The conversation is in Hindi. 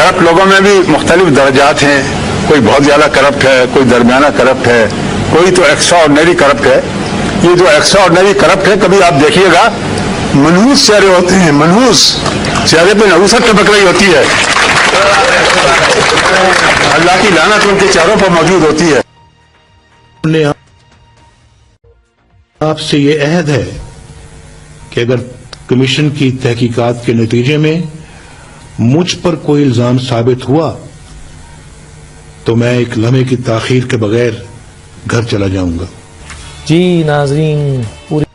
करप्ट लोगों में भी मुख्तलिफ दर्जात हैं। कोई बहुत ज्यादा करप्ट है, कोई दरमियाना करप्ट है, कोई तो एक्स्ट्रा ऑर्डिनरी करप्ट है। ये जो एक्स्ट्रा ऑर्डिनरी करप्ट है, कभी आप देखिएगा मनहूस चेहरे होते हैं, मनहूस चेहरे पे नहूसत टपक रही होती है, अल्लाह की लानत उनके चेहरों पर मौजूद होती है। आपसे ये अहद है कि अगर कमीशन की तहकीकात के नतीजे में मुझ पर कोई इल्जाम साबित हुआ तो मैं एक लम्हे की ताखीर के बगैर घर चला जाऊंगा। जी नाज़रीन, पूरी